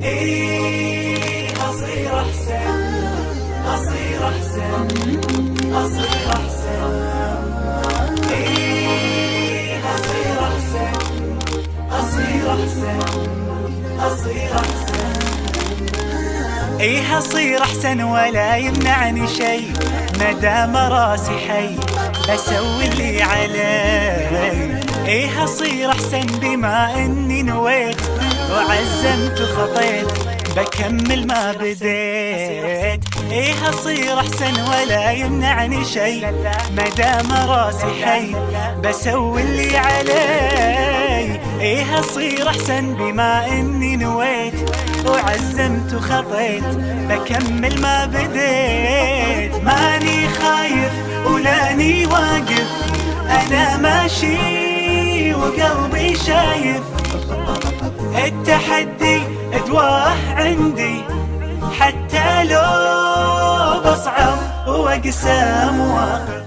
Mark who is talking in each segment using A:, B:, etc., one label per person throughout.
A: إيه أصير أحسن، أصير أحسن، أصير أحسن. إيه أصير أحسن، أصير أحسن، أصير أحسن. إيه أصير أحسن ولا يمنعني شيء، مدام راسي حي بسوي اللي علي. إيه أصير أحسن بما إني نويت وعزمت وخطيت بكمل ما بديت. إيه أصير أحسن ولا يمنعني شيء، مدام راسي حي بسوي اللي علي. إيه أصير أحسن بما إني نويت وعزمت وخطيت بكمل ما بديت. ماني خايف ولاني واقف، أنا ماشي وقلبي شايف. التحدي أدواه عندي حتى لو بصعب وأقسى مواقف.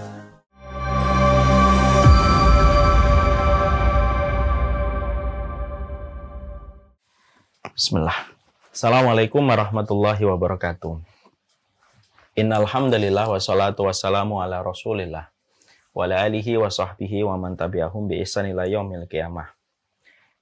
B: Bismillah. Assalamualaikum warahmatullahi wabarakatuh. Innal hamdalillah wassalatu wassalamu ala Rasulillah wa ala alihi wa sahbihi wa man tabi'ahum bi ihsan ila yaumil qiyamah.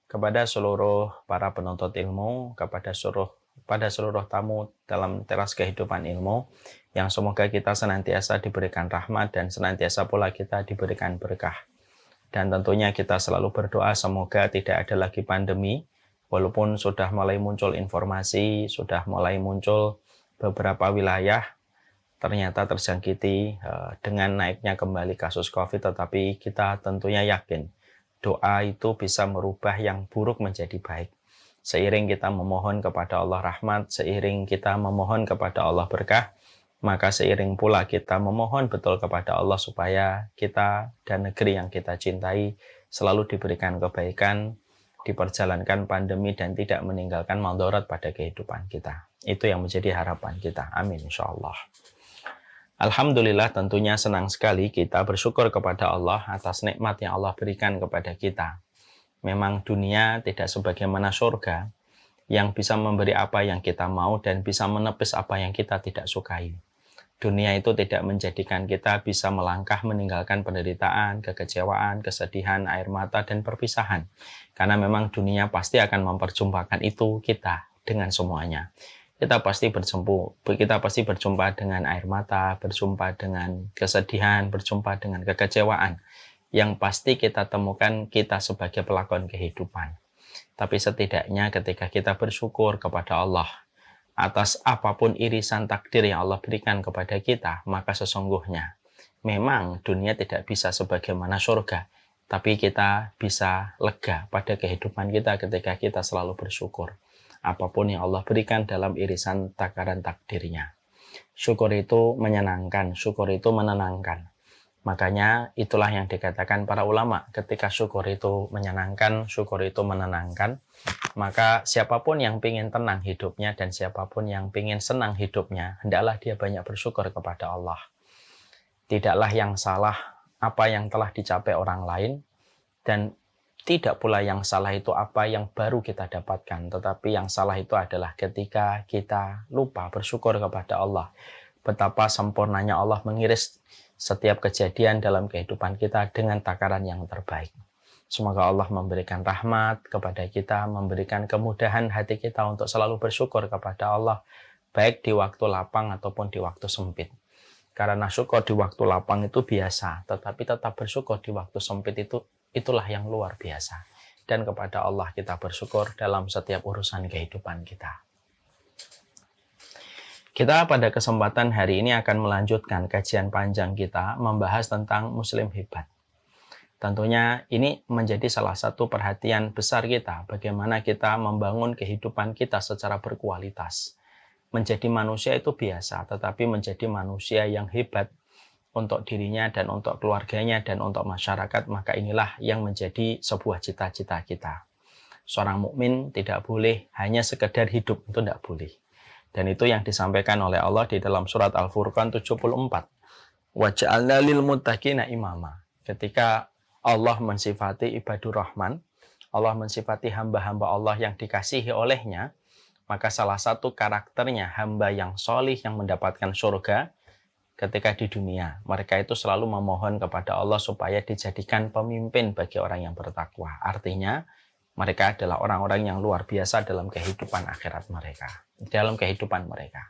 B: Kepada seluruh para penuntut ilmu, kepada seluruh tamu dalam teras kehidupan ilmu, yang semoga kita senantiasa diberikan rahmat dan senantiasa pula kita diberikan berkah. Dan tentunya kita selalu berdoa semoga tidak ada lagi pandemi. Walaupun sudah mulai muncul informasi, sudah mulai muncul beberapa wilayah ternyata terjangkiti dengan naiknya kembali kasus COVID, tetapi kita tentunya yakin doa itu bisa merubah yang buruk menjadi baik. Seiring kita memohon kepada Allah rahmat, seiring kita memohon kepada Allah berkah, maka seiring pula kita memohon betul kepada Allah supaya kita dan negeri yang kita cintai selalu diberikan kebaikan, diperjalankan pandemi dan tidak meninggalkan madharat pada kehidupan kita. Itu yang menjadi harapan kita. Amin insyaallah. Alhamdulillah, tentunya senang sekali kita bersyukur kepada Allah atas nikmat yang Allah berikan kepada kita. Memang dunia tidak sebagaimana surga yang bisa memberi apa yang kita mau dan bisa menepis apa yang kita tidak sukai. Dunia itu tidak menjadikan kita bisa melangkah meninggalkan penderitaan, kekecewaan, kesedihan, air mata, dan perpisahan. Karena memang dunia pasti akan memperjumpakan itu kita dengan semuanya. Kita pasti berjumpa dengan air mata, berjumpa dengan kesedihan, berjumpa dengan kekecewaan. Yang pasti kita temukan kita sebagai pelakon kehidupan. Tapi setidaknya ketika kita bersyukur kepada Allah atas apapun irisan takdir yang Allah berikan kepada kita, maka sesungguhnya memang dunia tidak bisa sebagaimana surga, tapi kita bisa lega pada kehidupan kita ketika kita selalu bersyukur apapun yang Allah berikan dalam irisan takaran takdirnya. Syukur itu menyenangkan, syukur itu menenangkan. Makanya itulah yang dikatakan para ulama, ketika syukur itu menyenangkan, syukur itu menenangkan, maka siapapun yang ingin tenang hidupnya dan siapapun yang ingin senang hidupnya, hendaklah dia banyak bersyukur kepada Allah. Tidaklah yang salah apa yang telah dicapai orang lain, dan tidak pula yang salah itu apa yang baru kita dapatkan, tetapi yang salah itu adalah ketika kita lupa bersyukur kepada Allah. Betapa sempurnanya Allah mengiris setiap kejadian dalam kehidupan kita dengan takaran yang terbaik. Semoga Allah memberikan rahmat kepada kita, memberikan kemudahan hati kita untuk selalu bersyukur kepada Allah, baik di waktu lapang ataupun di waktu sempit. Karena syukur di waktu lapang itu biasa, tetapi tetap bersyukur di waktu sempit itulah yang luar biasa. Dan kepada Allah kita bersyukur dalam setiap urusan kehidupan kita. Kita pada kesempatan hari ini akan melanjutkan kajian panjang kita membahas tentang Muslim hebat. Tentunya ini menjadi salah satu perhatian besar kita, bagaimana kita membangun kehidupan kita secara berkualitas. Menjadi manusia itu biasa, tetapi menjadi manusia yang hebat untuk dirinya dan untuk keluarganya dan untuk masyarakat, maka inilah yang menjadi sebuah cita-cita kita. Seorang mukmin tidak boleh hanya sekedar hidup, itu tidak boleh. Dan itu yang disampaikan oleh Allah di dalam surat Al-Furqan 74. Wa ja'alna lil muttaqina imama. Ketika Allah mensifati ibadur rahman, Allah mensifati hamba-hamba Allah yang dikasihi olehnya, Maka salah satu karakternya hamba yang solih yang mendapatkan surga ketika di dunia, mereka itu selalu memohon kepada Allah supaya dijadikan pemimpin bagi orang yang bertakwa. Artinya, mereka adalah orang-orang yang luar biasa dalam kehidupan akhirat mereka, dalam kehidupan mereka.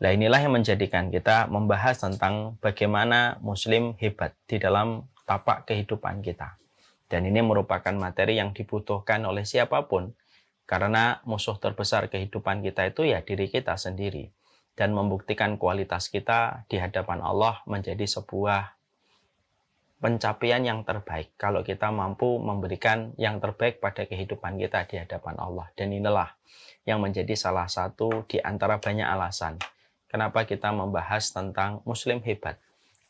B: Nah, inilah yang menjadikan kita membahas tentang bagaimana Muslim hebat di dalam tapak kehidupan kita. Dan ini merupakan materi yang dibutuhkan oleh siapapun, karena musuh terbesar kehidupan kita itu ya diri kita sendiri. Dan membuktikan kualitas kita di hadapan Allah menjadi sebuah pencapaian yang terbaik kalau kita mampu memberikan yang terbaik pada kehidupan kita di hadapan Allah. Dan inilah yang menjadi salah satu di antara banyak alasan kenapa kita membahas tentang Muslim hebat.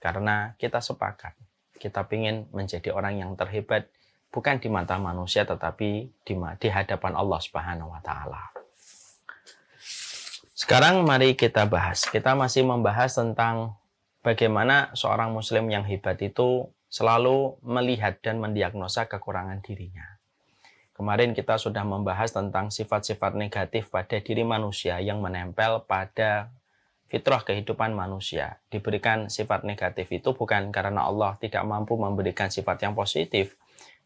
B: Karena kita sepakat, kita ingin menjadi orang yang terhebat bukan di mata manusia tetapi di hadapan Allah Subhanahu wa taala. Sekarang mari kita bahas. Kita masih membahas tentang bagaimana seorang Muslim yang hebat itu selalu melihat dan mendiagnosa kekurangan dirinya. Kemarin kita sudah membahas tentang sifat-sifat negatif pada diri manusia yang menempel pada fitrah kehidupan manusia. Diberikan sifat negatif itu bukan karena Allah tidak mampu memberikan sifat yang positif,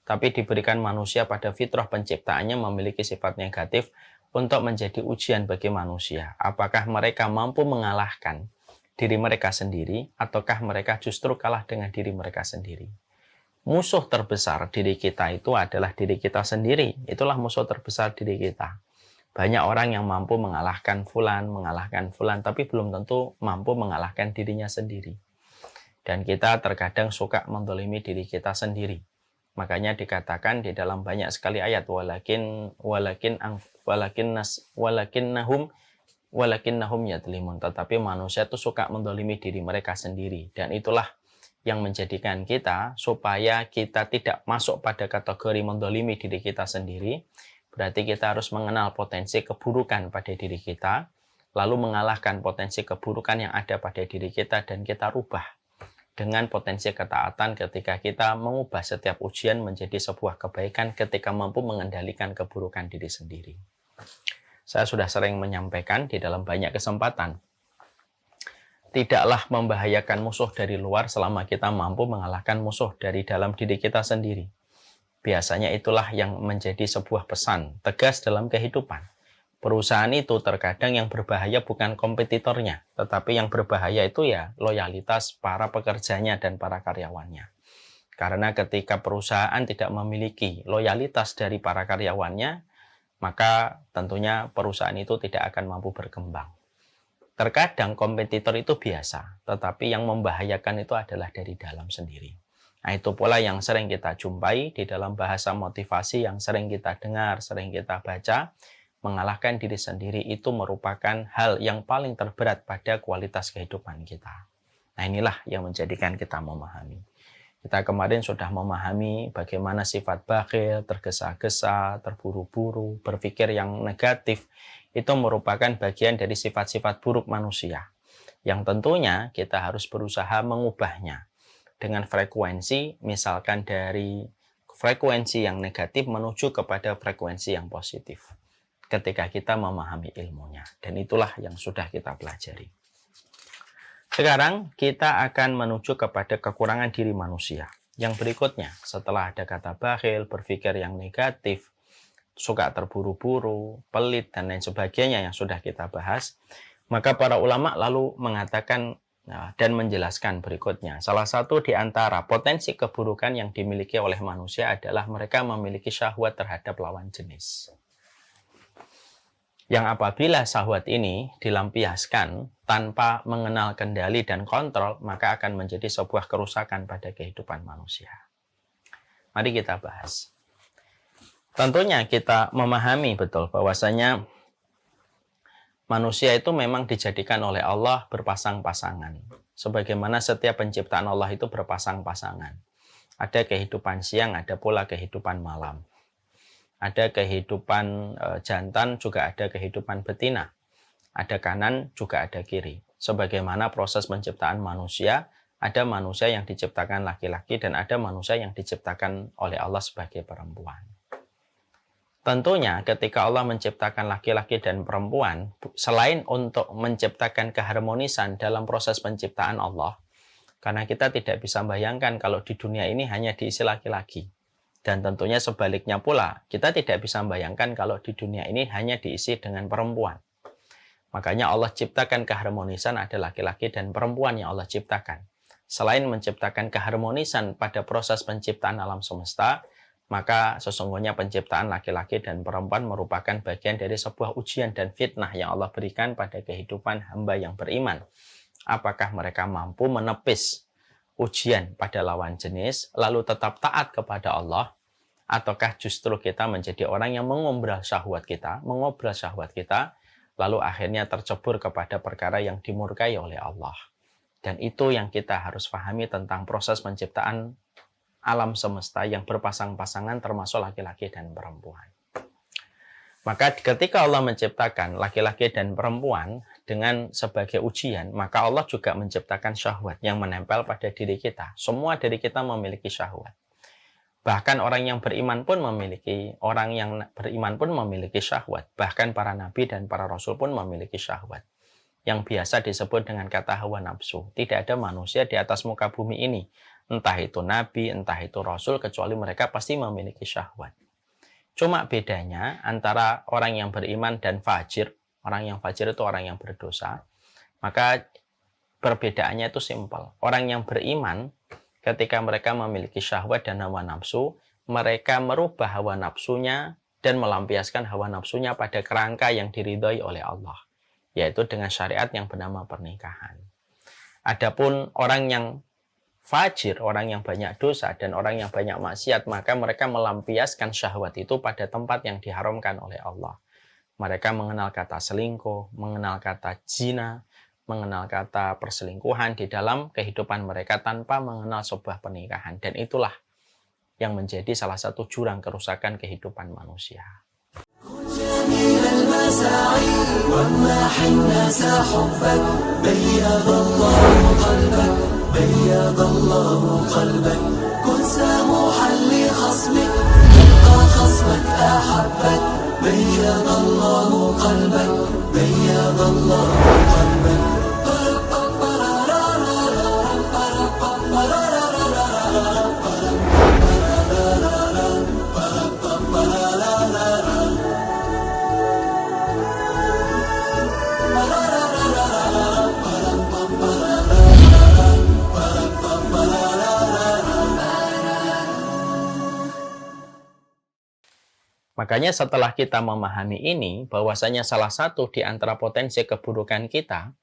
B: tapi diberikan manusia pada fitrah penciptaannya memiliki sifat negatif untuk menjadi ujian bagi manusia. Apakah mereka mampu mengalahkan diri mereka sendiri, ataukah mereka justru kalah dengan diri mereka sendiri? Musuh terbesar diri kita itu adalah diri kita sendiri. Itulah musuh terbesar diri kita. Banyak orang yang mampu mengalahkan fulan, tapi belum tentu mampu mengalahkan dirinya sendiri. Dan kita terkadang suka mendolimi diri kita sendiri. Makanya dikatakan di dalam banyak sekali ayat walakinnahum yadlimun. Tetapi manusia itu suka mendolimi diri mereka sendiri. Dan itulah yang menjadikan kita supaya kita tidak masuk pada kategori mendolimi diri kita sendiri. Berarti kita harus mengenal potensi keburukan pada diri kita, lalu mengalahkan potensi keburukan yang ada pada diri kita dan kita rubah dengan potensi ketaatan ketika kita mengubah setiap ujian menjadi sebuah kebaikan ketika mampu mengendalikan keburukan diri sendiri. Saya sudah sering menyampaikan di dalam banyak kesempatan, tidaklah membahayakan musuh dari luar selama kita mampu mengalahkan musuh dari dalam diri kita sendiri. Biasanya itulah yang menjadi sebuah pesan tegas dalam kehidupan. Perusahaan itu terkadang yang berbahaya bukan kompetitornya, tetapi yang berbahaya itu ya loyalitas para pekerjanya dan para karyawannya. Karena ketika perusahaan tidak memiliki loyalitas dari para karyawannya, maka tentunya perusahaan itu tidak akan mampu berkembang. Terkadang kompetitor itu biasa, tetapi yang membahayakan itu adalah dari dalam sendiri. Nah, itu pula yang sering kita jumpai di dalam bahasa motivasi yang sering kita dengar, sering kita baca. Mengalahkan diri sendiri itu merupakan hal yang paling terberat pada kualitas kehidupan kita. Nah, inilah yang menjadikan kita memahami. Kita kemarin sudah memahami bagaimana sifat bakhil, tergesa-gesa, terburu-buru, berpikir yang negatif, itu merupakan bagian dari sifat-sifat buruk manusia. Yang tentunya kita harus berusaha mengubahnya. Dengan frekuensi, misalkan dari frekuensi yang negatif menuju kepada frekuensi yang positif ketika kita memahami ilmunya. Dan itulah yang sudah kita pelajari. Sekarang kita akan menuju kepada kekurangan diri manusia. Yang berikutnya, setelah ada kata bakhil, berpikir yang negatif, suka terburu-buru, pelit, dan lain sebagainya yang sudah kita bahas, maka para ulama lalu mengatakan dan menjelaskan berikutnya. Salah satu di antara potensi keburukan yang dimiliki oleh manusia adalah mereka memiliki syahwat terhadap lawan jenis. Yang apabila syahwat ini dilampiaskan tanpa mengenal kendali dan kontrol, maka akan menjadi sebuah kerusakan pada kehidupan manusia. Mari kita bahas. Tentunya kita memahami betul bahwasanya manusia itu memang dijadikan oleh Allah berpasang-pasangan. Sebagaimana setiap penciptaan Allah itu berpasang-pasangan. Ada kehidupan siang, ada pula kehidupan malam. Ada kehidupan jantan, juga ada kehidupan betina. Ada kanan, juga ada kiri. Sebagaimana proses penciptaan manusia, ada manusia yang diciptakan laki-laki dan ada manusia yang diciptakan oleh Allah sebagai perempuan. Tentunya ketika Allah menciptakan laki-laki dan perempuan, selain untuk menciptakan keharmonisan dalam proses penciptaan Allah, karena kita tidak bisa bayangkan kalau di dunia ini hanya diisi laki-laki. Dan tentunya sebaliknya pula, kita tidak bisa bayangkan kalau di dunia ini hanya diisi dengan perempuan. Makanya Allah ciptakan keharmonisan, ada laki-laki dan perempuan yang Allah ciptakan. Selain menciptakan keharmonisan pada proses penciptaan alam semesta, maka sesungguhnya penciptaan laki-laki dan perempuan merupakan bagian dari sebuah ujian dan fitnah yang Allah berikan pada kehidupan hamba yang beriman. Apakah mereka mampu menepis ujian pada lawan jenis, lalu tetap taat kepada Allah, ataukah justru kita menjadi orang yang mengobral syahwat kita, lalu akhirnya tercebur kepada perkara yang dimurkai oleh Allah. Dan itu yang kita harus pahami tentang proses penciptaan alam semesta yang berpasang-pasangan termasuk laki-laki dan perempuan. Maka ketika Allah menciptakan laki-laki dan perempuan dengan sebagai ujian, maka Allah juga menciptakan syahwat yang menempel pada diri kita. Semua diri kita memiliki syahwat. Bahkan orang yang beriman pun memiliki syahwat. Bahkan para nabi dan para rasul pun memiliki syahwat. Yang biasa disebut dengan kata hawa nafsu. Tidak ada manusia di atas muka bumi ini, entah itu nabi, entah itu rasul, kecuali mereka pasti memiliki syahwat. Cuma bedanya antara orang yang beriman dan fajir, orang yang fajir itu orang yang berdosa, maka perbedaannya itu simpel. Orang yang beriman, ketika mereka memiliki syahwat dan hawa nafsu, mereka merubah hawa nafsunya dan melampiaskan hawa nafsunya pada kerangka yang diridhoi oleh Allah, yaitu dengan syariat yang bernama pernikahan. Adapun orang yang fajir, orang yang banyak dosa dan orang yang banyak maksiat, maka mereka melampiaskan syahwat itu pada tempat yang diharamkan oleh Allah. Mereka mengenal kata selingkuh, mengenal kata zina, mengenal kata perselingkuhan di dalam kehidupan mereka tanpa mengenal sebuah pernikahan. Dan itulah yang menjadi salah satu jurang kerusakan kehidupan manusia.
A: بيض الله قلبك كن سموحا لخصمك تلقى خصمك أحبك بيض الله قلبك بيض الله قلبك
B: Makanya setelah kita memahami ini, bahwasanya salah satu di antara potensi keburukan kita,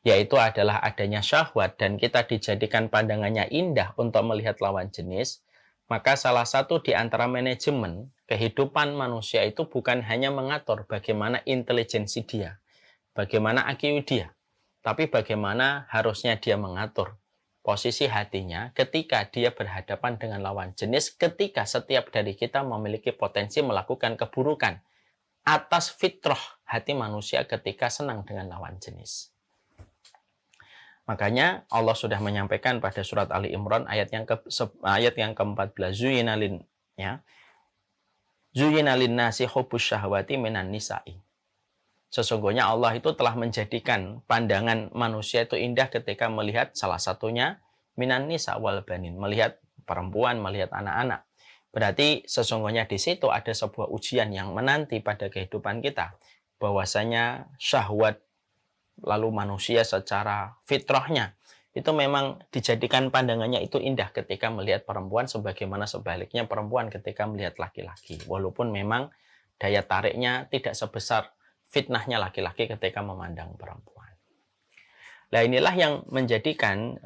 B: yaitu adalah adanya syahwat dan kita dijadikan pandangannya indah untuk melihat lawan jenis, maka salah satu di antara manajemen kehidupan manusia itu bukan hanya mengatur bagaimana intelijensi dia, bagaimana IQ dia, tapi bagaimana harusnya dia mengatur posisi hatinya ketika dia berhadapan dengan lawan jenis, ketika setiap dari kita memiliki potensi melakukan keburukan atas fitrah hati manusia ketika senang dengan lawan jenis. Makanya Allah sudah menyampaikan pada surat Ali Imran ayat yang ke-14, Zuyyina lin-nasi hubbus syahwati minan nisa'i. Sesungguhnya Allah itu telah menjadikan pandangan manusia itu indah ketika melihat salah satunya minan nisa wal banin, melihat perempuan, melihat anak-anak. Berarti sesungguhnya di situ ada sebuah ujian yang menanti pada kehidupan kita, bahwasanya syahwat lalu manusia secara fitrahnya itu memang dijadikan pandangannya itu indah ketika melihat perempuan, sebagaimana sebaliknya perempuan ketika melihat laki-laki. Walaupun memang daya tariknya tidak sebesar fitnahnya laki-laki ketika memandang perempuan. Nah, inilah yang menjadikan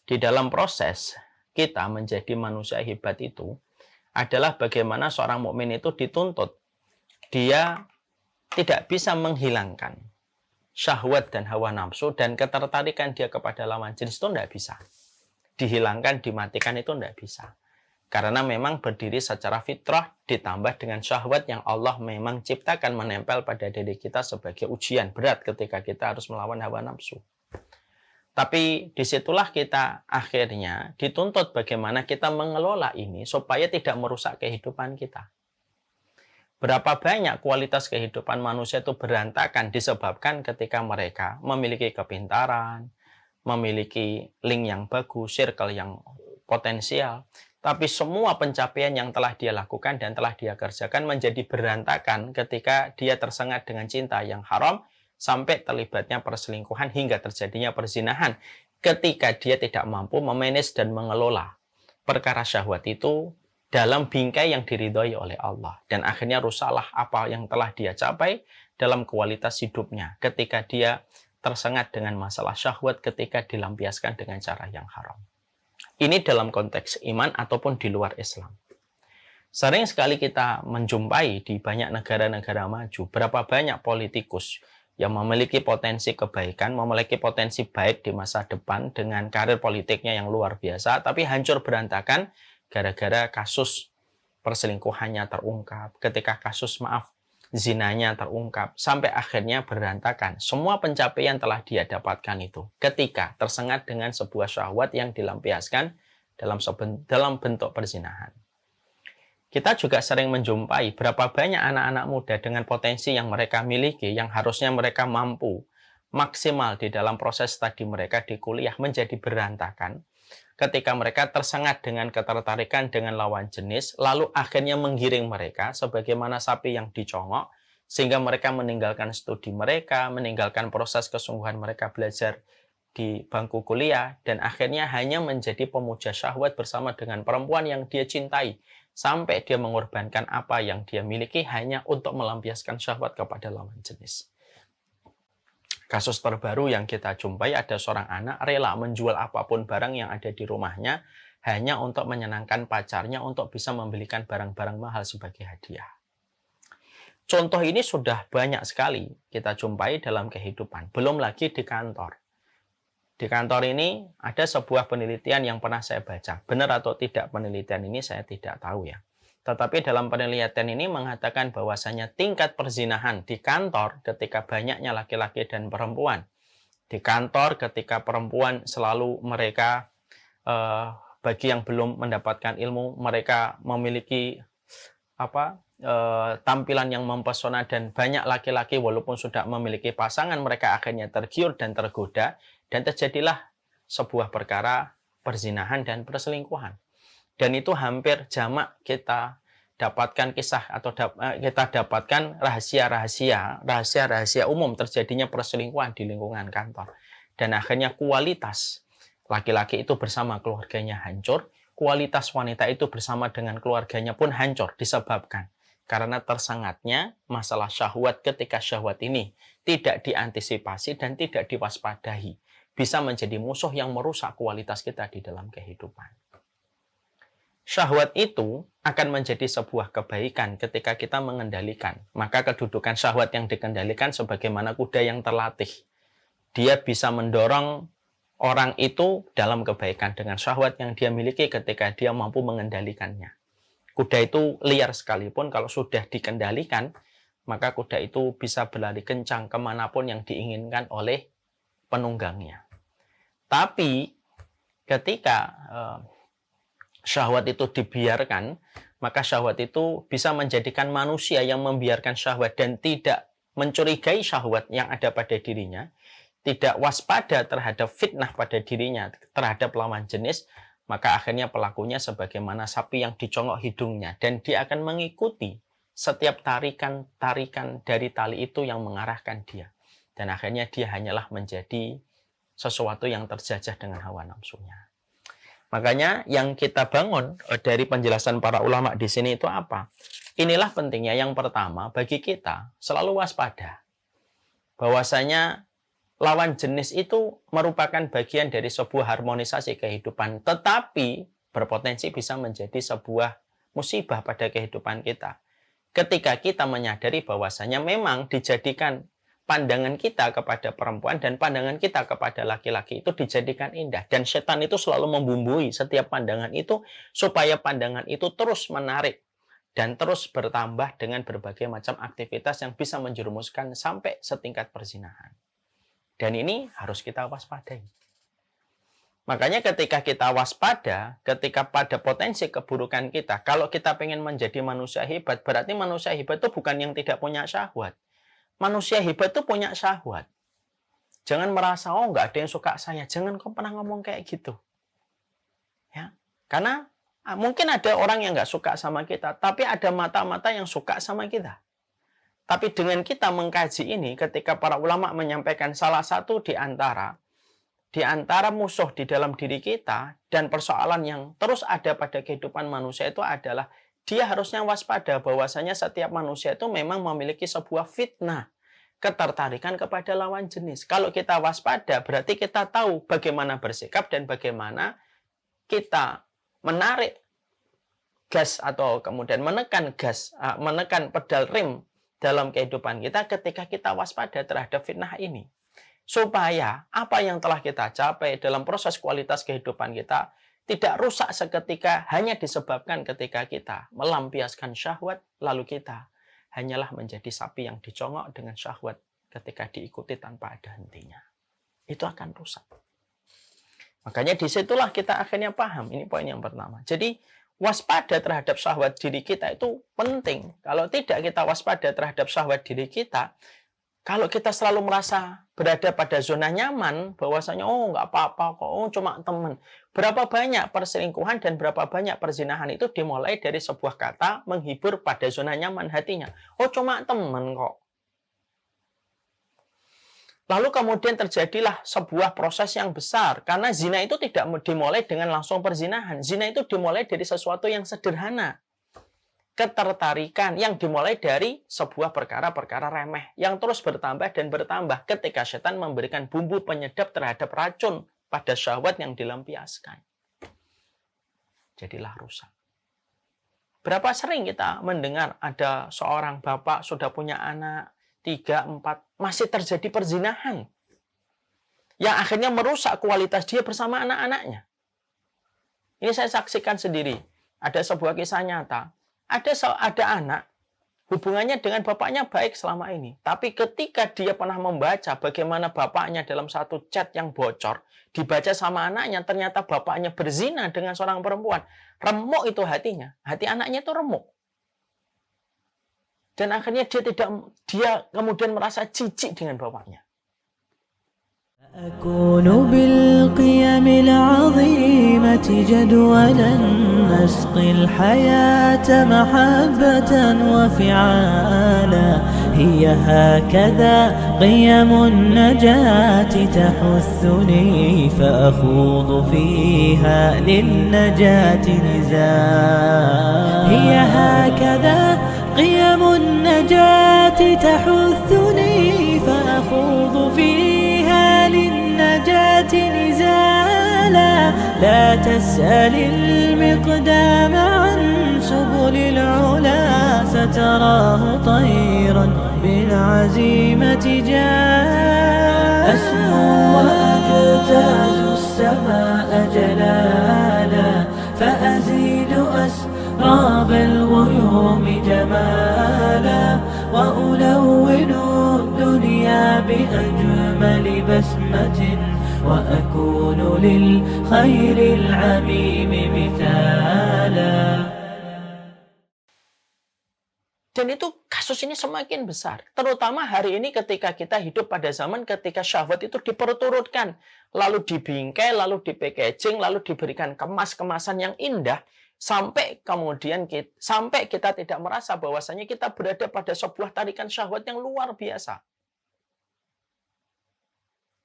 B: di dalam proses kita menjadi manusia hebat itu adalah bagaimana seorang mukmin itu dituntut dia tidak bisa menghilangkan syahwat dan hawa nafsu dan ketertarikan dia kepada lawan jenis itu tidak bisa. Dihilangkan, dimatikan itu tidak bisa. Karena memang berdiri secara fitrah ditambah dengan syahwat yang Allah memang ciptakan menempel pada diri kita sebagai ujian berat ketika kita harus melawan hawa nafsu. Tapi disitulah kita akhirnya dituntut bagaimana kita mengelola ini supaya tidak merusak kehidupan kita. Berapa banyak kualitas kehidupan manusia itu berantakan disebabkan ketika mereka memiliki kepintaran, memiliki link yang bagus, circle yang potensial, tapi semua pencapaian yang telah dia lakukan dan telah dia kerjakan menjadi berantakan ketika dia tersengat dengan cinta yang haram, sampai terlibatnya perselingkuhan hingga terjadinya perzinahan ketika dia tidak mampu memanage dan mengelola perkara syahwat itu dalam bingkai yang diridhoi oleh Allah. Dan akhirnya rusaklah apa yang telah dia capai dalam kualitas hidupnya ketika dia tersengat dengan masalah syahwat ketika dilampiaskan dengan cara yang haram. Ini dalam konteks iman ataupun di luar Islam. Sering sekali kita menjumpai di banyak negara-negara maju, berapa banyak politikus yang memiliki potensi kebaikan, memiliki potensi baik di masa depan dengan karir politiknya yang luar biasa, tapi hancur berantakan gara-gara kasus perselingkuhannya terungkap, ketika kasus zinanya terungkap, sampai akhirnya berantakan. Semua pencapaian telah dia dapatkan itu ketika tersengat dengan sebuah syahwat yang dilampiaskan dalam bentuk perzinahan. Kita juga sering menjumpai berapa banyak anak-anak muda dengan potensi yang mereka miliki, yang harusnya mereka mampu maksimal di dalam proses studi mereka di kuliah, menjadi berantakan ketika mereka tersengat dengan ketertarikan dengan lawan jenis, lalu akhirnya menggiring mereka sebagaimana sapi yang dicongok, sehingga mereka meninggalkan studi mereka, meninggalkan proses kesungguhan mereka belajar di bangku kuliah, dan akhirnya hanya menjadi pemuja syahwat bersama dengan perempuan yang dia cintai, sampai dia mengorbankan apa yang dia miliki hanya untuk melampiaskan syahwat kepada lawan jenis. Kasus terbaru yang kita jumpai, ada seorang anak rela menjual apapun barang yang ada di rumahnya hanya untuk menyenangkan pacarnya, untuk bisa membelikan barang-barang mahal sebagai hadiah. Contoh ini sudah banyak sekali kita jumpai dalam kehidupan, belum lagi di kantor. Di kantor ini ada sebuah penelitian yang pernah saya baca. Benar atau tidak penelitian ini saya tidak tahu ya. Tetapi dalam penelitian ini mengatakan bahwasanya tingkat perzinahan di kantor ketika banyaknya laki-laki dan perempuan. Di kantor ketika perempuan selalu mereka, bagi yang belum mendapatkan ilmu, mereka memiliki tampilan yang mempesona, dan banyak laki-laki walaupun sudah memiliki pasangan, mereka akhirnya tergiur dan tergoda, dan terjadilah sebuah perkara perzinahan dan perselingkuhan. Dan itu hampir jamak kita dapatkan kisah atau kita dapatkan rahasia umum terjadinya perselingkuhan di lingkungan kantor. Dan akhirnya kualitas laki-laki itu bersama keluarganya hancur, kualitas wanita itu bersama dengan keluarganya pun hancur disebabkan karena tersengatnya masalah syahwat ketika syahwat ini tidak diantisipasi dan tidak diwaspadai, bisa menjadi musuh yang merusak kualitas kita di dalam kehidupan. Syahwat itu akan menjadi sebuah kebaikan ketika kita mengendalikan. Maka kedudukan syahwat yang dikendalikan sebagaimana kuda yang terlatih. Dia bisa mendorong orang itu dalam kebaikan dengan syahwat yang dia miliki ketika dia mampu mengendalikannya. Kuda itu liar sekalipun, kalau sudah dikendalikan, maka kuda itu bisa berlari kencang kemanapun yang diinginkan oleh penunggangnya. Tapi ketika syahwat itu dibiarkan, maka syahwat itu bisa menjadikan manusia yang membiarkan syahwat dan tidak mencurigai syahwat yang ada pada dirinya, tidak waspada terhadap fitnah pada dirinya, terhadap lawan jenis, maka akhirnya pelakunya sebagaimana sapi yang dicongok hidungnya, dan dia akan mengikuti setiap tarikan-tarikan dari tali itu yang mengarahkan dia. Dan akhirnya dia hanyalah menjadi sesuatu yang terjajah dengan hawa nafsunya. Makanya yang kita bangun dari penjelasan para ulama di sini itu apa? Inilah pentingnya. Yang pertama, bagi kita selalu waspada. Bahwasanya lawan jenis itu merupakan bagian dari sebuah harmonisasi kehidupan, tetapi berpotensi bisa menjadi sebuah musibah pada kehidupan kita. Ketika kita menyadari bahwasanya memang dijadikan pandangan kita kepada perempuan dan pandangan kita kepada laki-laki itu dijadikan indah. Dan setan itu selalu membumbui setiap pandangan itu supaya pandangan itu terus menarik dan terus bertambah dengan berbagai macam aktivitas yang bisa menjerumuskan sampai setingkat perzinahan. Dan ini harus kita waspadai. Makanya ketika kita waspada, ketika pada potensi keburukan kita, kalau kita pengen menjadi manusia hebat, berarti manusia hebat itu bukan yang tidak punya syahwat. Manusia hebat itu punya syahwat. Jangan merasa, oh nggak ada yang suka saya. Jangan kau pernah ngomong kayak gitu. Ya, karena mungkin ada orang yang nggak suka sama kita, tapi ada mata-mata yang suka sama kita. Tapi dengan kita mengkaji ini, ketika para ulama menyampaikan salah satu di antara musuh di dalam diri kita dan persoalan yang terus ada pada kehidupan manusia itu adalah dia harusnya waspada bahwasanya setiap manusia itu memang memiliki sebuah fitnah, ketertarikan kepada lawan jenis. Kalau kita waspada, berarti kita tahu bagaimana bersikap dan bagaimana kita menarik gas atau kemudian menekan pedal rem dalam kehidupan kita ketika kita waspada terhadap fitnah ini. Supaya apa yang telah kita capai dalam proses kualitas kehidupan kita tidak rusak seketika hanya disebabkan ketika kita melampiaskan syahwat, lalu kita hanyalah menjadi sapi yang dicongok dengan syahwat ketika diikuti tanpa ada hentinya. Itu akan rusak. Makanya disitulah kita akhirnya paham. Ini poin yang pertama. Jadi waspada terhadap syahwat diri kita itu penting. Kalau tidak kita waspada terhadap syahwat diri kita, kalau kita selalu merasa berada pada zona nyaman, bahwasanya oh nggak apa-apa kok, oh cuma teman. Berapa banyak perselingkuhan dan berapa banyak perzinahan itu dimulai dari sebuah kata menghibur pada zona nyaman hatinya. Oh cuma teman kok. Lalu kemudian terjadilah sebuah proses yang besar. Karena zina itu tidak dimulai dengan langsung perzinahan. Zina itu dimulai dari sesuatu yang sederhana. Ketertarikan yang dimulai dari sebuah perkara-perkara remeh yang terus bertambah dan bertambah ketika setan memberikan bumbu penyedap terhadap racun pada syahwat yang dilampiaskan. Jadilah rusak. Berapa sering kita mendengar ada seorang bapak sudah punya anak 3, 4, masih terjadi perzinahan yang akhirnya merusak kualitas dia bersama anak-anaknya. Ini saya saksikan sendiri. Ada sebuah kisah nyata. Ada anak, hubungannya dengan bapaknya baik selama ini. Tapi ketika dia pernah membaca bagaimana bapaknya dalam satu chat yang bocor, dibaca sama anaknya, ternyata bapaknya berzina dengan seorang perempuan. Remuk itu hatinya. Hati anaknya itu remuk. Dan akhirnya dia kemudian merasa jijik dengan bapaknya.
A: أكون بالقيم العظيمة جدولا نسقي الحياة محبة وفعالا هي هكذا قيم النجاة تحثني فأخوض فيها للنجاة نزالا هي هكذا قيم النجاة تحثني فأخوض فيها للنجاة نزالا لا تسأل المقدام عن سبل العلا ستراه طيرا بالعزيمة جاء أسمو وأجتاز السماء جلالا فأزيد أسراب الغيوم جمالا وألون الدنيا بأجمل بسمة وأكون للخير العميم مثالا.
B: Dan itu kasus ini semakin besar. Terutama hari ini ketika kita hidup pada zaman ketika syahwat itu diperturutkan. Lalu dibingkai, lalu dipackaging, lalu diberikan kemasan yang indah. Sampai kemudian sampai kita tidak merasa bahwasanya kita berada pada sebuah tarikan syahwat yang luar biasa.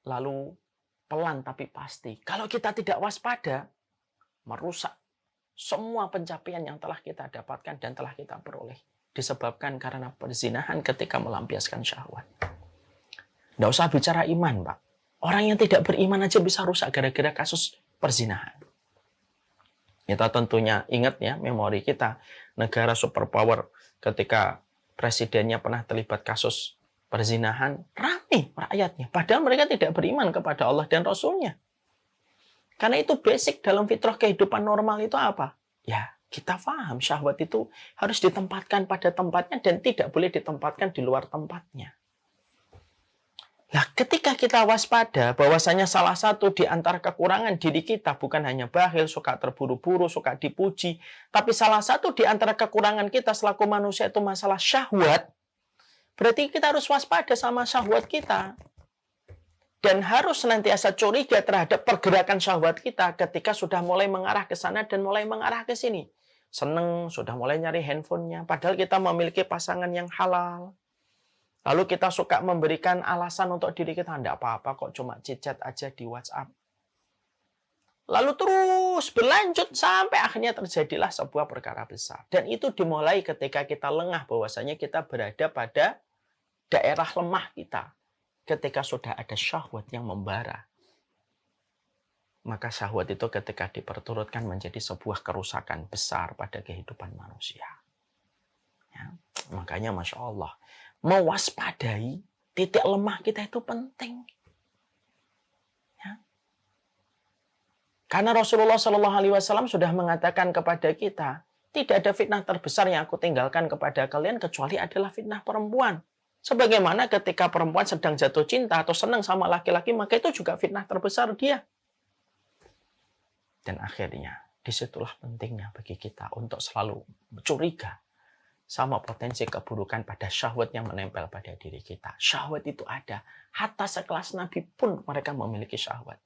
B: Lalu pelan tapi pasti. Kalau kita tidak waspada, merusak semua pencapaian yang telah kita dapatkan dan telah kita peroleh. Disebabkan karena perzinahan ketika melampiaskan syahwat. Nggak usah bicara iman, Pak. Orang yang tidak beriman aja bisa rusak gara-gara kasus perzinahan. Kita tentunya ingat ya, memori kita. Negara superpower ketika presidennya pernah terlibat kasus perzinahan, ramai rakyatnya. Padahal mereka tidak beriman kepada Allah dan Rasulnya. Karena itu basic dalam fitrah kehidupan normal itu apa? Ya, kita paham syahwat itu harus ditempatkan pada tempatnya dan tidak boleh ditempatkan di luar tempatnya. Nah, Ketika kita waspada bahwasanya salah satu di antara kekurangan diri kita bukan hanya bakhil, suka terburu-buru, suka dipuji, tapi salah satu di antara kekurangan kita selaku manusia itu masalah syahwat, berarti kita harus waspada sama syahwat kita. Dan harus senantiasa curiga terhadap pergerakan syahwat kita ketika sudah mulai mengarah ke sana dan mulai mengarah ke sini. Seneng, sudah mulai nyari handphonenya, padahal kita memiliki pasangan yang halal. Lalu kita suka memberikan alasan untuk diri kita, enggak apa-apa kok, cuma chit-chat aja di WhatsApp. Lalu terus berlanjut sampai akhirnya terjadilah sebuah perkara besar. Dan itu dimulai ketika kita lengah bahwasanya kita berada pada daerah lemah kita. Ketika sudah ada syahwat yang membara. Maka syahwat itu ketika diperturutkan menjadi sebuah kerusakan besar pada kehidupan manusia. Ya, makanya Masya Allah, mewaspadai titik lemah kita itu penting. Ya. Karena Rasulullah SAW sudah mengatakan kepada kita, tidak ada fitnah terbesar yang aku tinggalkan kepada kalian kecuali adalah fitnah perempuan. Sebagaimana ketika perempuan sedang jatuh cinta atau senang sama laki-laki, maka itu juga fitnah terbesar dia. Dan akhirnya, disitulah pentingnya bagi kita untuk selalu curiga sama potensi keburukan pada syahwat yang menempel pada diri kita. Syahwat itu ada. Hatta sekelas Nabi pun mereka memiliki syahwat.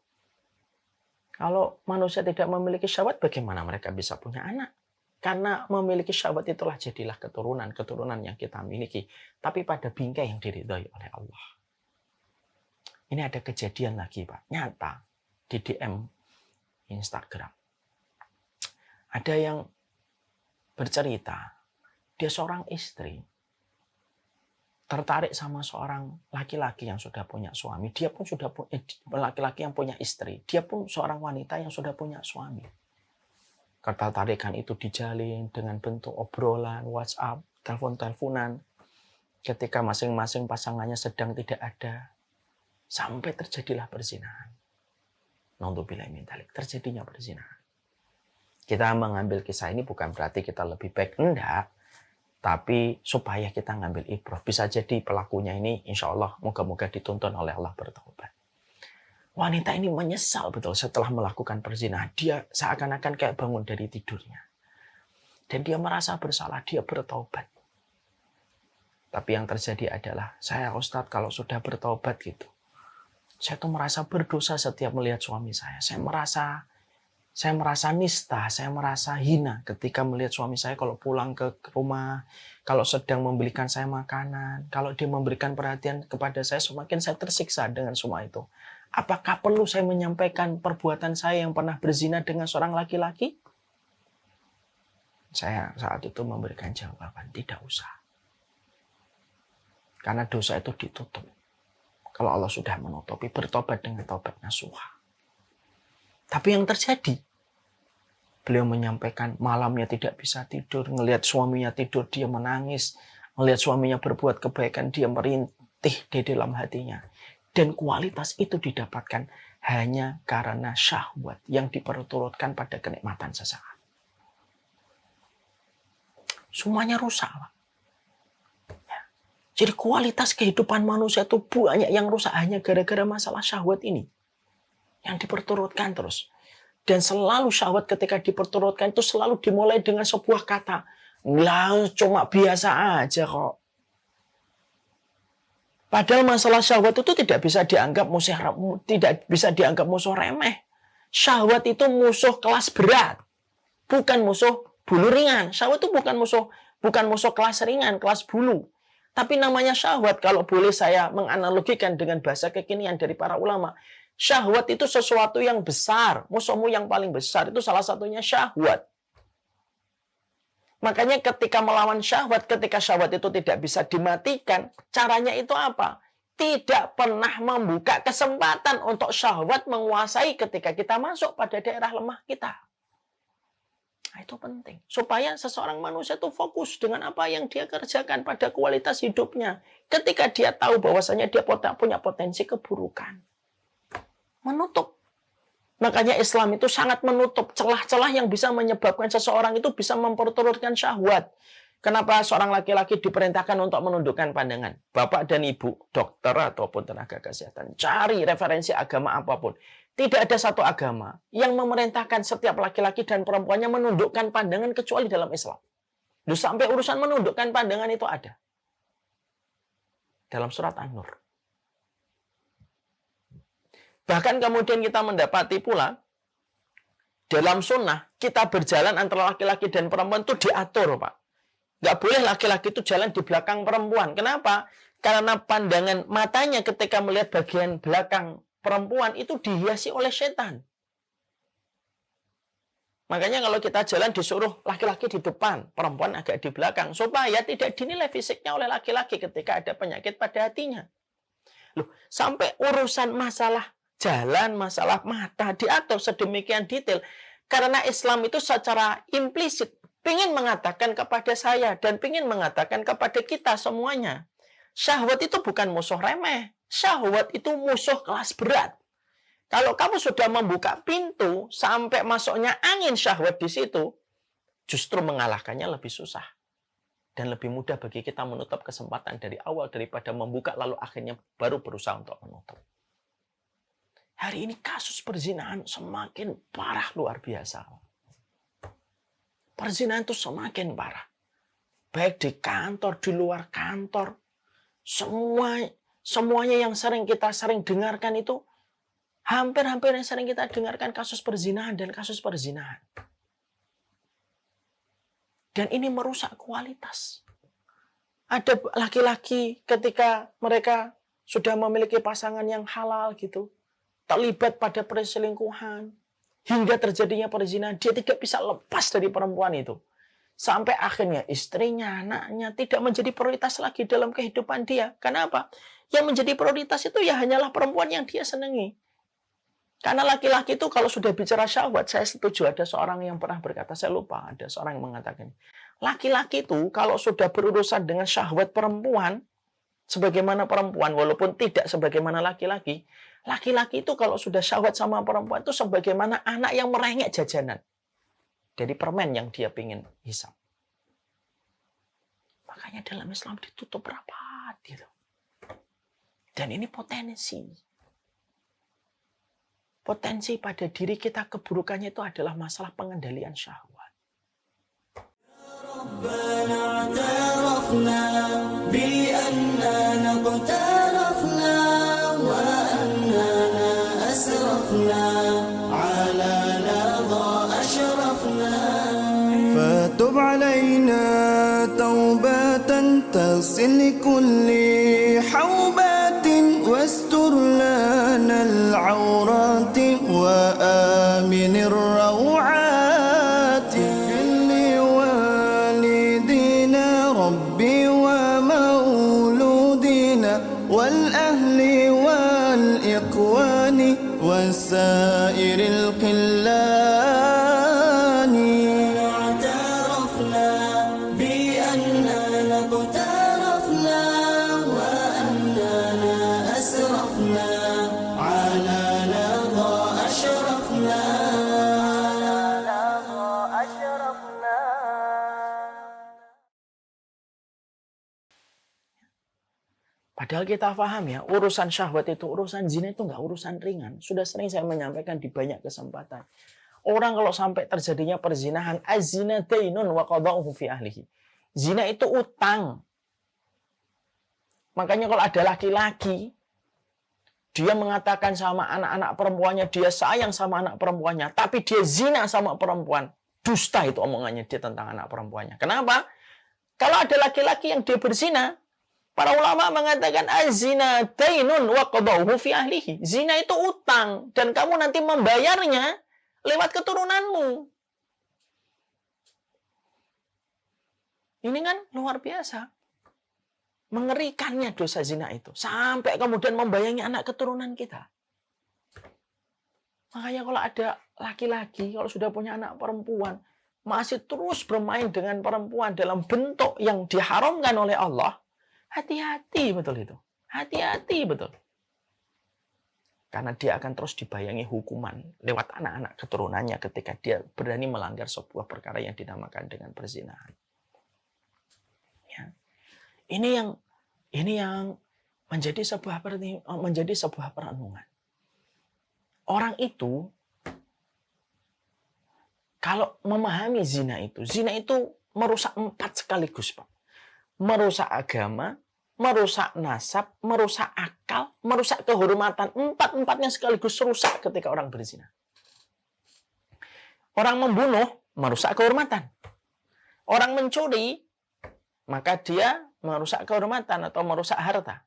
B: Kalau manusia tidak memiliki syahwat, bagaimana mereka bisa punya anak? Karena memiliki syahwat itulah jadilah keturunan yang kita miliki. Tapi pada bingkai yang diridhai oleh Allah. Ini ada kejadian lagi, Pak. Nyata. Di DM Instagram. Ada yang bercerita. Dia seorang istri. Tertarik sama seorang laki-laki yang sudah punya suami. Dia pun sudah punya laki-laki yang punya istri. Dia pun seorang wanita yang sudah punya suami. Ketertarikan itu dijalin dengan bentuk obrolan, WhatsApp, telepon-teleponan. Ketika masing-masing pasangannya sedang tidak ada. Sampai terjadilah perzinahan. Naudzubillah min dzalik, terjadinya perzinahan. Kita mengambil kisah ini bukan berarti kita lebih baik. Enggak. Tapi supaya kita ngambil ibrah. Bisa jadi pelakunya ini insya Allah moga-moga dituntun oleh Allah bertaubat. Wanita ini menyesal betul setelah melakukan perzinahan. Dia seakan-akan kayak bangun dari tidurnya. Dan dia merasa bersalah, dia bertaubat. Tapi yang terjadi adalah, saya Ustadz kalau sudah bertaubat gitu, saya tuh merasa berdosa setiap melihat suami saya. Saya merasa nista, saya merasa hina ketika melihat suami saya kalau pulang ke rumah, kalau sedang membelikan saya makanan, kalau dia memberikan perhatian kepada saya, semakin saya tersiksa dengan semua itu. Apakah perlu saya menyampaikan perbuatan saya yang pernah berzina dengan seorang laki-laki? Saya saat itu memberikan jawaban, tidak usah. Karena dosa itu ditutup. Kalau Allah sudah menutupi, bertobat dengan taubat nasuha. Tapi yang terjadi, beliau menyampaikan malamnya tidak bisa tidur, ngelihat suaminya tidur, dia menangis, ngelihat suaminya berbuat kebaikan, dia merintih di dalam hatinya. Dan kualitas itu didapatkan hanya karena syahwat yang diperturutkan pada kenikmatan sesaat. Semuanya rusak, Pak. Ya. Jadi kualitas kehidupan manusia itu banyak yang rusak hanya gara-gara masalah syahwat ini. Yang diperturutkan terus. Dan selalu syahwat ketika diperturutkan itu selalu dimulai dengan sebuah kata. Lah, cuma biasa aja kok. Padahal masalah syahwat itu tidak bisa dianggap musuh remeh. Syahwat itu musuh kelas berat. Bukan musuh bulu ringan. Syahwat itu bukan musuh kelas ringan, kelas bulu. Tapi namanya syahwat, kalau boleh saya menganalogikan dengan bahasa kekinian dari para ulama. Syahwat itu sesuatu yang besar. Musuhmu yang paling besar itu salah satunya syahwat. Makanya ketika melawan syahwat, ketika syahwat itu tidak bisa dimatikan, caranya itu apa? Tidak pernah membuka kesempatan untuk syahwat menguasai ketika kita masuk pada daerah lemah kita. Nah, itu penting. Supaya seseorang manusia itu fokus dengan apa yang dia kerjakan pada kualitas hidupnya. Ketika dia tahu bahwasanya dia punya potensi keburukan. Menutup. Makanya Islam itu sangat menutup celah-celah yang bisa menyebabkan seseorang itu bisa memperturutkan syahwat. Kenapa seorang laki-laki diperintahkan untuk menundukkan pandangan? Bapak dan ibu, dokter ataupun tenaga kesehatan, cari referensi agama apapun. Tidak ada satu agama yang memerintahkan setiap laki-laki dan perempuannya menundukkan pandangan kecuali dalam Islam. Loh, sampai urusan menundukkan pandangan itu ada. Dalam surat An-Nur. Bahkan kemudian kita mendapati pula, dalam sunnah, kita berjalan antara laki-laki dan perempuan itu diatur, Pak. Nggak boleh laki-laki itu jalan di belakang perempuan. Kenapa? Karena pandangan matanya ketika melihat bagian belakang perempuan itu dihiasi oleh setan. Makanya kalau kita jalan disuruh laki-laki di depan, perempuan agak di belakang. Supaya tidak dinilai fisiknya oleh laki-laki ketika ada penyakit pada hatinya. Loh, sampai urusan masalah jalan, masalah mata diatur sedemikian detail. Karena Islam itu secara implisit ingin mengatakan kepada saya dan ingin mengatakan kepada kita semuanya. Syahwat itu bukan musuh remeh. Syahwat itu musuh kelas berat. Kalau kamu sudah membuka pintu sampai masuknya angin syahwat di situ, justru mengalahkannya lebih susah. Dan lebih mudah bagi kita menutup kesempatan dari awal daripada membuka lalu akhirnya baru berusaha untuk menutup. Hari ini kasus perzinahan semakin parah luar biasa. Perzinahan itu semakin parah. Baik di kantor, di luar kantor. Semuanya yang kita sering dengarkan itu hampir yang sering kita dengarkan kasus perzinahan dan kasus perzinahan. Dan ini merusak kualitas. Ada laki-laki ketika mereka sudah memiliki pasangan yang halal gitu, terlibat pada perselingkuhan, hingga terjadinya perzinahan, dia tidak bisa lepas dari perempuan itu. Sampai akhirnya istrinya, anaknya tidak menjadi prioritas lagi dalam kehidupan dia. Kenapa? Yang menjadi prioritas itu ya hanyalah perempuan yang dia senangi. Karena laki-laki itu kalau sudah bicara syahwat, saya setuju. Ada seorang yang pernah berkata, saya lupa, ada seorang yang mengatakan, laki-laki itu kalau sudah berurusan dengan syahwat perempuan, sebagaimana perempuan, walaupun tidak sebagaimana laki-laki, laki-laki itu kalau sudah syahwat sama perempuan itu sebagaimana anak yang merengek jajanan dari permen yang dia pingin hisap. Makanya dalam Islam ditutup rapat gitu. Dan ini potensi pada diri kita, keburukannya itu adalah masalah pengendalian syahwat.
A: فتب علينا توبة تغسل كل حوبات واستر لنا العورات وآمن الروعات اغفر لوالدينا ربي ومولودينا والأهل والإخوان وسائر القلان. اعترفنا بأننا اقترفنا وأننا أسرفنا على لظى أشرفنا.
B: Padahal kita paham ya, urusan syahwat itu, urusan zina itu nggak urusan ringan. Sudah sering saya menyampaikan di banyak kesempatan. Orang kalau sampai terjadinya perzinahan, az-zina dainun wa qada'uhu fi ahlihi. Zina itu utang. Makanya kalau ada laki-laki, dia mengatakan sama anak-anak perempuannya, dia sayang sama anak perempuannya, tapi dia zina sama perempuan. Dusta itu omongannya dia tentang anak perempuannya. Kenapa? Kalau ada laki-laki yang dia berzina, para ulama mengatakan az-zina dainun wa qada'uhu fi ahlihi. Zina itu utang dan kamu nanti membayarnya lewat keturunanmu. Ini kan luar biasa. Mengerikannya dosa zina itu. Sampai kemudian membayangi anak keturunan kita. Makanya kalau ada laki-laki, kalau sudah punya anak perempuan, masih terus bermain dengan perempuan dalam bentuk yang diharamkan oleh Allah, hati-hati betul itu. Hati-hati betul. Karena dia akan terus dibayangi hukuman lewat anak-anak keturunannya ketika dia berani melanggar sebuah perkara yang dinamakan dengan perzinahan. Ini yang menjadi sebuah perenungan. Orang itu kalau memahami zina itu merusak 4 sekaligus, Pak. Merusak agama, merusak nasab, merusak akal, merusak kehormatan. 4-empatnya sekaligus rusak ketika orang berzina. Orang membunuh, merusak kehormatan. Orang mencuri, maka dia merusak kehormatan atau merusak harta.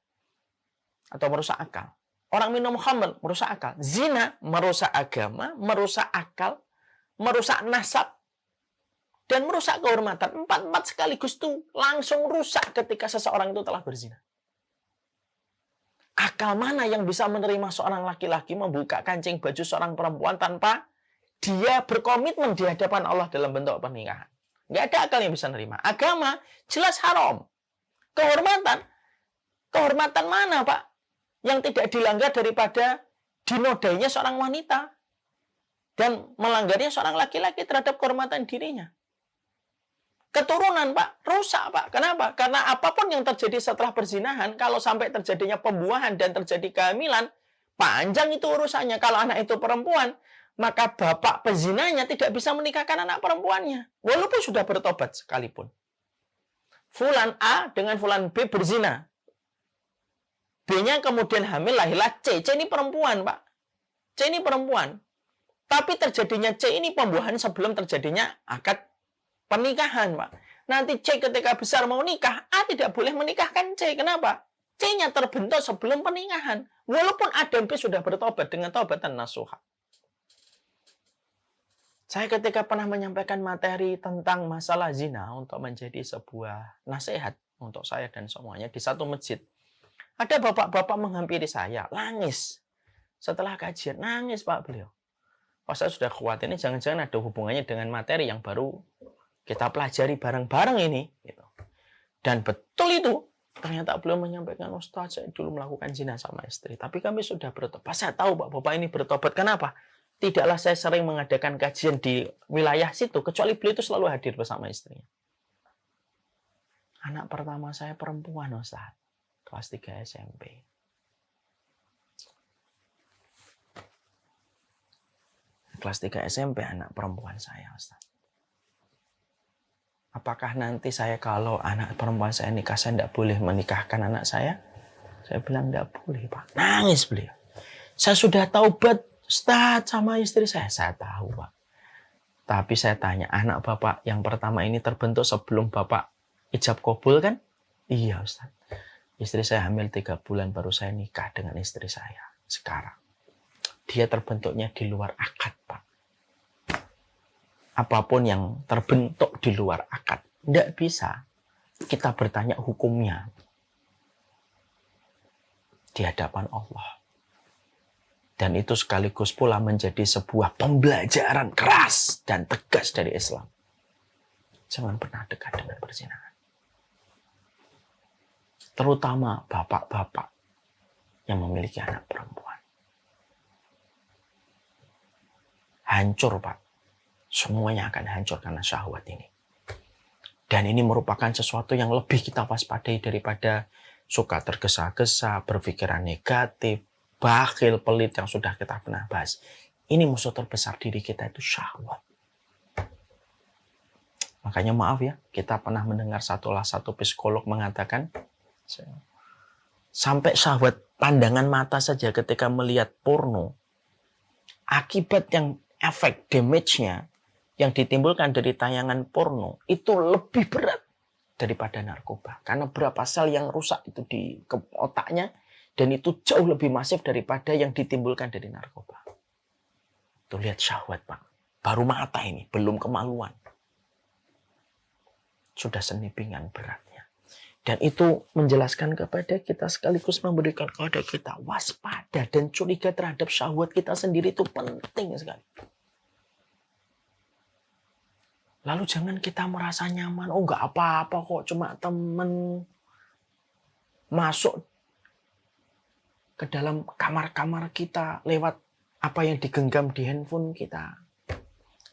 B: Atau merusak akal. Orang minum khamr, merusak akal. Zina, merusak agama, merusak akal, merusak nasab, dan merusak kehormatan. 4-4 sekaligus itu langsung rusak ketika seseorang itu telah berzina. Akal mana yang bisa menerima seorang laki-laki membuka kancing baju seorang perempuan tanpa dia berkomitmen di hadapan Allah dalam bentuk pernikahan? Nggak ada akal yang bisa menerima. Agama jelas haram. Kehormatan mana, Pak? Yang tidak dilanggar daripada dinodainya seorang wanita dan melanggarnya seorang laki-laki terhadap kehormatan dirinya. Keturunan, Pak, rusak, Pak. Kenapa? Karena apapun yang terjadi setelah perzinahan, kalau sampai terjadinya pembuahan dan terjadi kehamilan, panjang itu urusannya. Kalau anak itu perempuan, maka bapak pezinanya tidak bisa menikahkan anak perempuannya, walaupun sudah bertobat sekalipun. Fulan A dengan Fulan B berzina. B-nya kemudian hamil, lahirlah C. C ini perempuan, Pak. C ini perempuan. Tapi terjadinya C ini pembuahan sebelum terjadinya akad pernikahan, Pak. Nanti C ketika besar mau nikah, A tidak boleh menikahkan C. Kenapa? C-nya terbentuk sebelum pernikahan. Walaupun A dan B sudah bertobat dengan taubatan nasuha. Saya ketika pernah menyampaikan materi tentang masalah zina untuk menjadi sebuah nasihat untuk saya dan semuanya di satu masjid. Ada bapak-bapak menghampiri saya, nangis. Setelah kajian, nangis, Pak, beliau. Oh, saya sudah khawatir ini jangan-jangan ada hubungannya dengan materi yang baru kita pelajari bareng-bareng ini. Gitu. Dan betul itu. Ternyata beliau menyampaikan, Ustaz, saya dulu melakukan zina sama istri. Tapi kami sudah bertobat. Saya tahu, Pak, bapak ini bertobat. Kenapa? Tidaklah saya sering mengadakan kajian di wilayah situ, kecuali beliau itu selalu hadir bersama istrinya. Anak pertama saya perempuan, Ustaz. Kelas 3 SMP. Kelas 3 SMP anak perempuan saya, Ustaz. Apakah nanti saya kalau anak perempuan saya nikah, saya tidak boleh menikahkan anak saya? Saya bilang tidak boleh, Pak. Nangis beliau. Saya sudah taubat, Ustaz, sama istri saya. Saya tahu, Pak. Tapi saya tanya, anak Bapak yang pertama ini terbentuk sebelum Bapak ijab kabul kan? Iya, Ustaz. Istri saya hamil 3 bulan baru saya nikah dengan istri saya sekarang. Dia terbentuknya di luar akad, Pak. Apapun yang terbentuk di luar akad, tidak bisa kita bertanya hukumnya di hadapan Allah. Dan itu sekaligus pula menjadi sebuah pembelajaran keras dan tegas dari Islam. Jangan pernah dekat dengan perzinahan. Terutama bapak-bapak yang memiliki anak perempuan. Hancur, Pak. Semuanya akan hancur karena syahwat ini. Dan ini merupakan sesuatu yang lebih kita waspadai daripada suka tergesa-gesa, berpikiran negatif, bakhil, pelit yang sudah kita pernah bahas. Ini musuh terbesar diri kita itu syahwat. Makanya maaf ya, kita pernah mendengar satu psikolog mengatakan, sampai syahwat pandangan mata saja ketika melihat porno, akibat yang efek damage-nya yang ditimbulkan dari tayangan porno itu lebih berat daripada narkoba. Karena berapa sel yang rusak itu di otaknya, dan itu jauh lebih masif daripada yang ditimbulkan dari narkoba. Tuh lihat syahwat, Pak. Baru mata ini, belum kemaluan. Sudah senipingan beratnya. Dan itu menjelaskan kepada kita sekaligus memberikan kepada kita waspada dan curiga terhadap syahwat kita sendiri itu penting sekali. Lalu jangan kita merasa nyaman. Oh nggak apa-apa kok, cuma temen. Masuk ke dalam kamar-kamar kita lewat apa yang digenggam di handphone kita.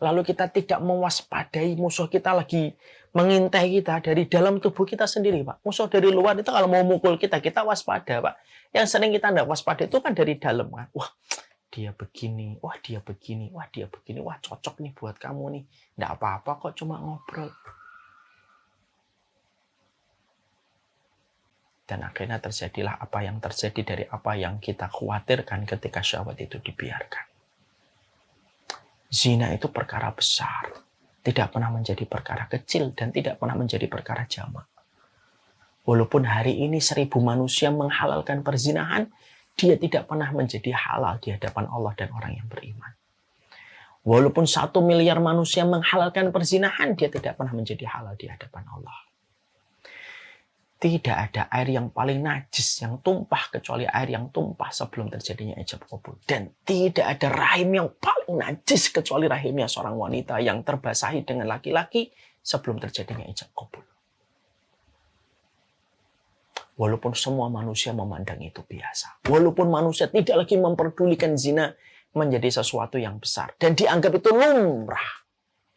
B: lalu kita tidak mewaspadai musuh kita lagi mengintai kita dari dalam tubuh kita sendiri, Pak. Musuh dari luar itu kalau mau mukul kita, kita waspada, Pak. Yang sering kita tidak waspada itu kan dari dalam, kan. Wah, dia begini, wah dia begini, wah dia begini, wah cocok nih buat kamu nih. Tidak apa-apa kok, cuma ngobrol. Dan akhirnya terjadilah apa yang terjadi dari apa yang kita khawatirkan ketika syahwat itu dibiarkan. Zina itu perkara besar, tidak pernah menjadi perkara kecil dan tidak pernah menjadi perkara jamak. Walaupun hari ini 1000 manusia menghalalkan perzinahan, dia tidak pernah menjadi halal di hadapan Allah dan orang yang beriman. Walaupun 1 miliar manusia menghalalkan perzinahan, dia tidak pernah menjadi halal di hadapan Allah. Tidak ada air yang paling najis yang tumpah kecuali air yang tumpah sebelum terjadinya ijab qabul. Dan tidak ada rahim yang paling najis kecuali rahimnya seorang wanita yang terbasahi dengan laki-laki sebelum terjadinya ijab qabul. Walaupun semua manusia memandang itu biasa. Walaupun manusia tidak lagi memperdulikan zina menjadi sesuatu yang besar. Dan dianggap itu lumrah.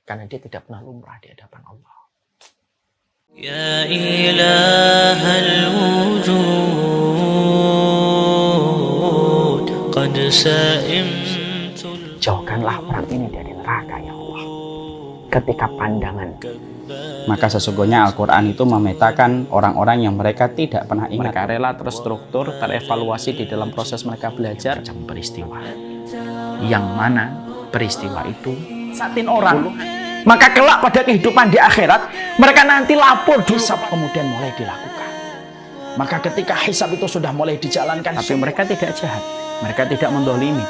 B: Karena dia tidak pernah lumrah di hadapan Allah.
A: Ya ilahal wujud qad sa'imtul.
B: Jauhkanlah orang ini dari neraka, ya Allah. Ketika pandangan.
C: Maka sesungguhnya Al-Quran itu memetakan orang-orang yang mereka tidak pernah ingat.
B: Mereka rela terstruktur, terevaluasi di dalam proses mereka belajar. Macam peristiwa. Yang mana peristiwa itu satin orang. Maka kelak pada kehidupan di akhirat, mereka nanti lapor hisab kemudian mulai dilakukan. Maka ketika hisab itu sudah mulai dijalankan, tapi mereka tidak jahat, mereka tidak mendolimi.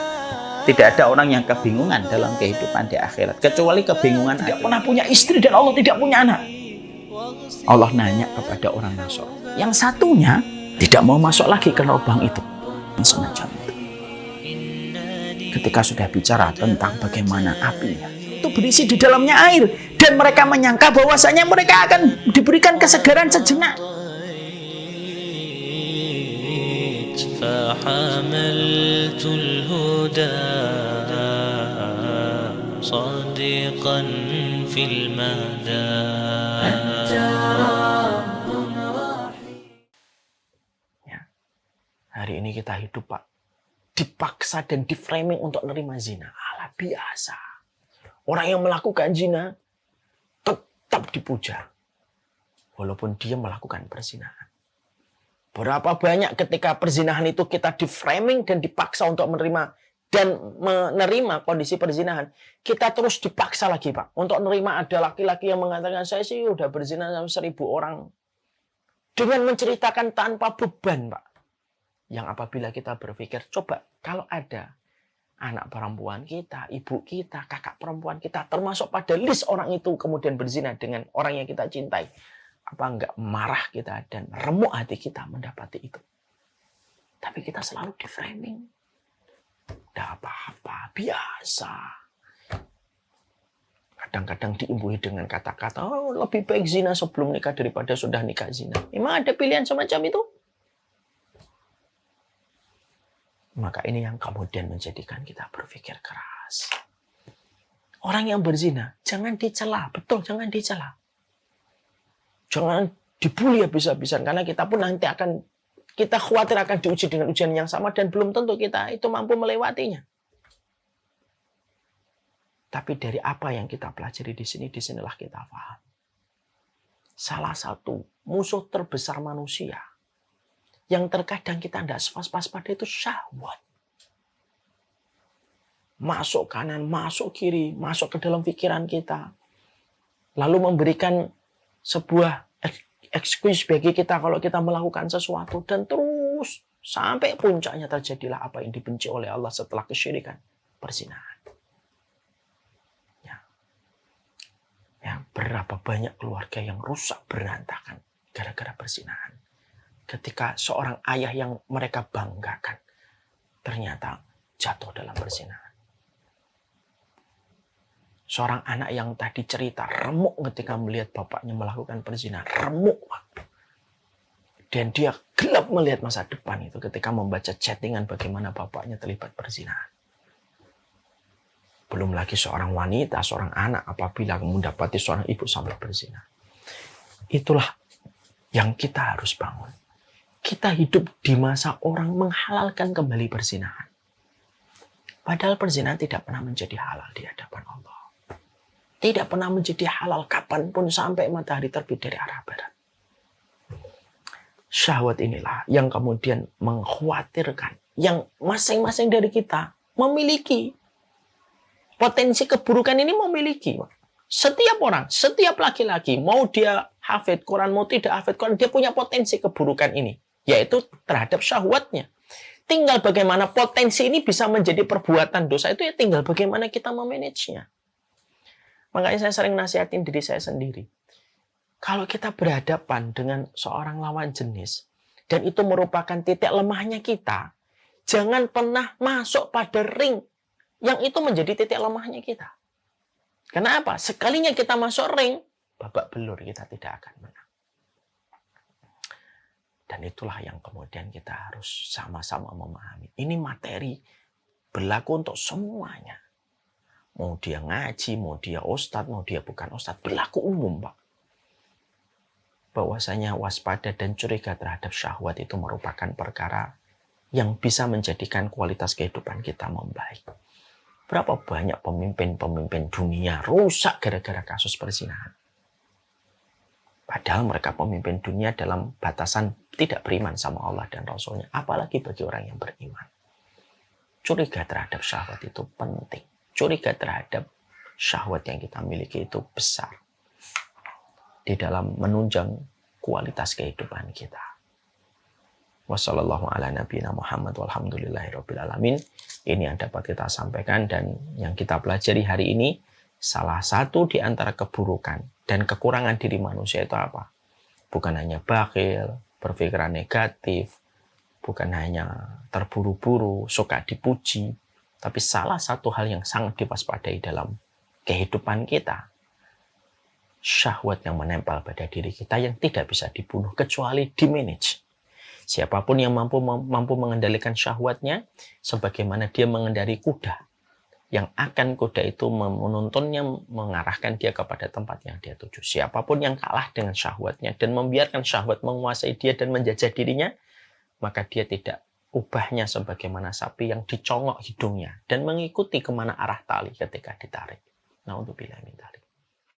B: Tidak ada orang yang kebingungan dalam kehidupan di akhirat, kecuali kebingungan tidak pernah punya istri dan Allah tidak punya anak. Allah nanya kepada orang Nasr, yang satunya tidak mau masuk lagi ke lubang itu, semacam itu. Ketika sudah bicara tentang bagaimana apinya itu berisi di dalamnya air, dan mereka menyangka bahwasanya mereka akan diberikan kesegaran sejenak.
A: Fahamaltul huda sadiqan fil mada.
B: Ya. Hari ini kita hidup, Pak, dipaksa dan diframing untuk menerima zina. Alah, biasa. Orang yang melakukan zina tetap dipuja. Walaupun dia melakukan perzinahan. Berapa banyak ketika perzinahan itu kita diframing dan dipaksa untuk menerima dan menerima kondisi perzinahan. Kita terus dipaksa lagi, Pak. Untuk menerima ada laki-laki yang mengatakan, saya sih udah berzina sama 1000 orang. Dengan menceritakan tanpa beban, Pak. Yang apabila kita berpikir, coba kalau ada anak perempuan kita, ibu kita, kakak perempuan kita, termasuk pada list orang itu kemudian berzina dengan orang yang kita cintai. Apa enggak marah kita dan remuk hati kita mendapati itu? Tapi kita selalu di-framing. Tidak apa-apa, biasa. Kadang-kadang diimbuhi dengan kata-kata, oh, lebih baik zina sebelum nikah daripada sudah nikah zina. Memang ada pilihan semacam itu? Maka ini yang kemudian menjadikan kita berpikir keras. Orang yang berzina, jangan dicela. Betul, jangan dicela. Jangan dibully habis-habisan. Karena kita pun nanti kita khawatir akan diuji dengan ujian yang sama. Dan belum tentu kita itu mampu melewatinya. Tapi dari apa yang kita pelajari di sini, disinilah kita paham. Salah satu musuh terbesar manusia yang terkadang kita tidak waspada itu syahwat. Masuk kanan, masuk kiri, masuk ke dalam pikiran kita. Lalu memberikan sebuah excuse bagi kita kalau kita melakukan sesuatu. Dan terus sampai puncaknya terjadilah apa yang dibenci oleh Allah setelah kesyirikan, perzinahan. Ya, berapa banyak keluarga yang rusak berantakan gara-gara perzinahan. Ketika seorang ayah yang mereka banggakan ternyata jatuh dalam perzinahan. Seorang anak yang tadi cerita remuk ketika melihat bapaknya melakukan perzinahan. Remuk. Dan dia gelap melihat masa depan itu ketika membaca chattingan bagaimana bapaknya terlibat perzinahan. Belum lagi seorang wanita, seorang anak apabila mendapati seorang ibu sampai berzina. Itulah yang kita harus bangun. Kita hidup di masa orang menghalalkan kembali perzinahan. Padahal perzinahan tidak pernah menjadi halal di hadapan Allah. Tidak pernah menjadi halal kapanpun sampai matahari terbit dari arah barat. Syahwat inilah yang kemudian mengkhawatirkan, yang masing-masing dari kita memiliki. Potensi keburukan ini memiliki. Setiap orang, setiap laki-laki, mau dia hafid Quran, mau tidak hafid Quran, dia punya potensi keburukan ini. Yaitu terhadap syahwatnya. Tinggal bagaimana potensi ini bisa menjadi perbuatan dosa itu ya tinggal bagaimana kita memanagenya. Makanya saya sering nasihatin diri saya sendiri. Kalau kita berhadapan dengan seorang lawan jenis, dan itu merupakan titik lemahnya kita, jangan pernah masuk pada ring yang itu menjadi titik lemahnya kita. Kenapa? Sekalinya kita masuk ring, babak belur kita tidak akan menang. Dan itulah yang kemudian kita harus sama-sama memahami. Ini materi berlaku untuk semuanya. Mau dia ngaji, mau dia ustadz, mau dia bukan ustadz, berlaku umum, Pak. Bahwasanya waspada dan curiga terhadap syahwat itu merupakan perkara yang bisa menjadikan kualitas kehidupan kita membaik. Berapa banyak pemimpin-pemimpin dunia rusak gara-gara kasus perzinahan. Padahal mereka pemimpin dunia dalam batasan tidak beriman sama Allah dan Rasulnya. Apalagi bagi orang yang beriman. Curiga terhadap syahwat itu penting. Curiga terhadap syahwat yang kita miliki itu besar. Di dalam menunjang kualitas kehidupan kita. Wassallallahu ala nabiyina Muhammad walhamdulillahirabbil alamin. Ini yang dapat kita sampaikan dan yang kita pelajari hari ini, salah satu di antara keburukan dan kekurangan diri manusia itu apa? Bukan hanya bakhil, berpikiran negatif, bukan hanya terburu-buru, suka dipuji, tapi salah satu hal yang sangat diwaspadai dalam kehidupan kita, syahwat yang menempel pada diri kita yang tidak bisa dibunuh kecuali dimanage. Siapapun yang mampu mengendalikan syahwatnya, sebagaimana dia mengendari kuda, yang akan kuda itu menuntunnya, mengarahkan dia kepada tempat yang dia tuju. Siapapun yang kalah dengan syahwatnya dan membiarkan syahwat menguasai dia dan menjajah dirinya, maka dia tidak ubahnya sebagaimana sapi yang dicongok hidungnya dan mengikuti kemana arah tali ketika ditarik. Na'udzubillah min dzalik.